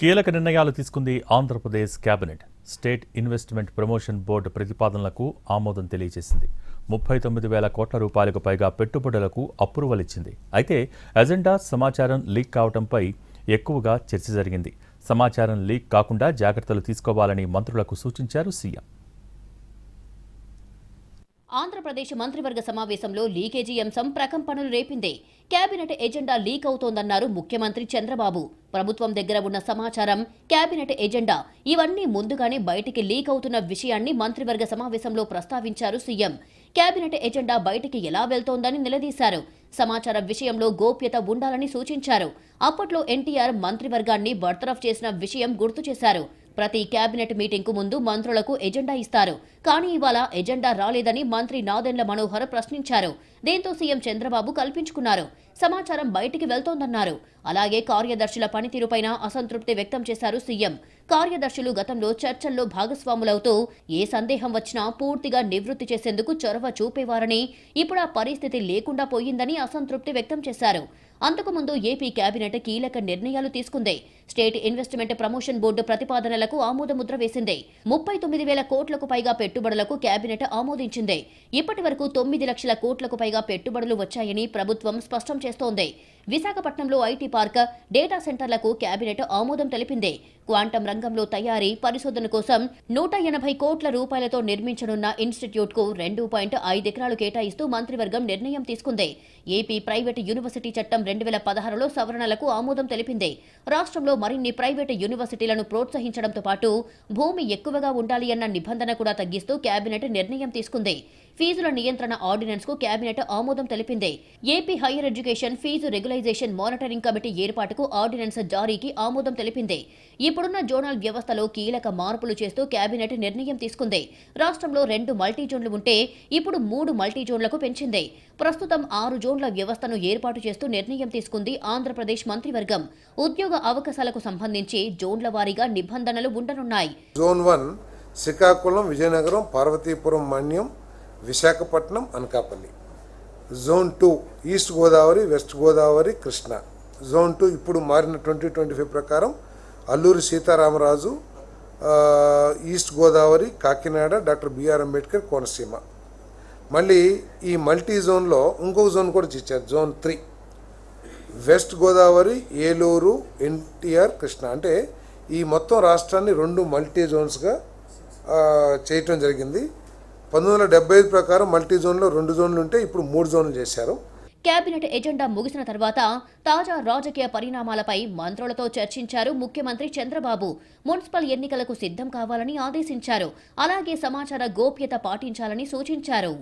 కీలక నిర్ణయాలు తీసుకుంది Andhra Pradesh cabinet. State investment promotion board ప్రతిపాదనలకు ఆమోదం తెలియజేసింది. 39,000 కోట్ల రూపాయలకు పైగా పెట్టుబడులకు అప్రూవల్ ఇచ్చింది. అయితే ఎజెండా సమాచారం లీక్ కావడంపై ఎక్కువగా చర్చ జరిగింది. సమాచారం లీక్ కాకుండా జాగ్రత్తలు తీసుకోవాలని మంత్రులకు సూచించారు సీఎం. ఆంధ్రప్రదేశ్ మంత్రివర్గ సమావేశంలో లీకేజీ అంశం ప్రకంపనలు రేపింది. కేబినెట్ ఎజెండా లీక్ అవుతోందన్నారు ముఖ్యమంత్రి చంద్రబాబు. ప్రభుత్వం దగ్గర ఉన్న సమాచారం, కేబినెట్ ఎజెండా ఇవన్నీ ముందుగానే బయటికి లీక్ అవుతున్న విషయాన్ని మంత్రివర్గ సమావేశంలో ప్రస్తావించారు సీఎం. కేబినెట్ ఎజెండా బయటికి ఎలా వెళ్తోందని నిలదీశారు. సమాచారం విషయంలో గోప్యత ఉండాలని సూచించారు. అప్పట్లో ఎన్టీఆర్ మంత్రివర్గాన్ని బర్తరఫ్ చేసిన విషయం గుర్తు చేశారు. ప్రతి కేబినెట్ మీటింగ్ కు ముందు మంత్రులకు ఎజెండా ఇస్తారు. కానీ ఇవాళ ఎజెండా రాలేదని మంత్రి నాదెండ్ల మనోహర్ ప్రశ్నించారు. దీంతో సీఎం చంద్రబాబు కల్పించుకున్నారు. సమాచారం బయటికి వెళ్తోందన్నారు. అలాగే కార్యదర్శుల పనితీరుపైన అసంతృప్తి వ్యక్తం చేశారు సీఎం. కార్యదర్శులు గతంలో చర్చల్లో భాగస్వాములవుతూ ఏ సందేహం వచ్చినా పూర్తిగా నివృత్తి చేసేందుకు చొరవ చూపేవారని, ఇప్పుడు ఆ పరిస్థితి లేకుండా పోయిందని అసంతృప్తి వ్యక్తం చేశారు. అంతకుముందు ఏపీ కేబినెట్ కీలక నిర్ణయాలు తీసుకుంది. స్టేట్ ఇన్వెస్ట్మెంట్ ప్రమోషన్ బోర్డు ప్రతిపాదనలకు ఆమోదముద్ర వేసింది. 39,000 కోట్లకు పైగా పెట్టుబడులకు కేబినెట్ ఆమోదించింది. ఇప్పటి వరకు 9 లక్షల కోట్లకు పైగా పెట్టుబడులు వచ్చాయని ప్రభుత్వం స్పష్టం చేస్తోంది. విశాఖపట్నంలో ఐటీ పార్క్, డేటా సెంటర్లకు కేబినెట్ ఆమోదం తెలిపింది. క్వాంటం రంగంలో తయారీ, పరిశోధన కోసం 180 కోట్ల రూపాయలతో నిర్మించనున్న ఇన్స్టిట్యూట్ కు 2.5 ఎకరాలు కేటాయిస్తూ మంత్రివర్గం నిర్ణయం తీసుకుంది. ఏపీ ప్రైవేటు యూనివర్సిటీ చట్టం 2016లో సవరణలకు ఆమోదం తెలిపింది. రాష్ట్రంలో మరిన్ని ప్రైవేటు యూనివర్సిటీలను ప్రోత్సహించడంతో పాటు భూమి ఎక్కువగా ఉండాలి అన్న నిబంధన కూడా తగ్గిస్తూ కేబినెట్ నిర్ణయం తీసుకుంది. ఫీజుల నియంత్రణ ఆర్డినెన్స్ కు కేబినెట్ ఆమోదం తెలిపింది. AP higher education fees regularisation monitoring committee ఏర్పాటుకు ఆర్డినెన్స్ జారీకి ఆమోదం తెలిపింది. ఇప్పుడున్న జోనల్ వ్యవస్థలో కీలక మార్పులు చేస్తూ కేబినెట్ నిర్ణయం తీసుకుంది. రాష్ట్రంలో 2 మల్టీ జోన్లు ఉంటే ఇప్పుడు 3 మల్టీ జోన్లకు పెంచింది. ప్రస్తుతం 6 జోన్ల వ్యవస్థను ఏర్పాటు చేస్తూ నిర్ణయం తీసుకుంది ఆంధ్రప్రదేశ్ మంత్రివర్గం. ఉద్యోగ అవకాశాలకు సంబంధించి జోన్ల వారీగా నిబంధనలు ఉండనున్నాయి. Zone 1 Srikakulam, Vizianagaram, Parvathipuram, Manyam, Visakhapatnam, Anakapalli. Zone 2 east Godavari, west Godavari, Krishna. Zone 2 ఇప్పుడు మారిన 2025 ప్రకారం అల్లూరి సీతారామరాజు, ఈస్ట్ గోదావరి, కాకినాడ, డాక్టర్ బిఆర్ అంబేద్కర్, కోనసీమ. మళ్ళీ ఈ మల్టీ జోన్లో ఇంకొక జోన్ కూడా ఇచ్చారు. Zone 3 west Godavari, Eluru, NTR, Krishna. అంటే ఈ మొత్తం రాష్ట్రాన్ని 2 మల్టీ జోన్స్గా చేయటం జరిగింది. 1975 ప్రకారం మల్టీ జోన్లో 2 జోన్లు ఉంటే ఇప్పుడు 3 జోన్లు చేశారు. కేబినెట్ ఎజెండా ముగిసిన తర్వాత తాజా రాజకీయ పరిణామాలపై మంత్రులతో చర్చించారు ముఖ్యమంత్రి చంద్రబాబు. మున్సిపల్ ఎన్నికలకు సిద్ధం కావాలని ఆదేశించారు. అలాగే సమాచార గోప్యత పాటించాలని సూచించారు.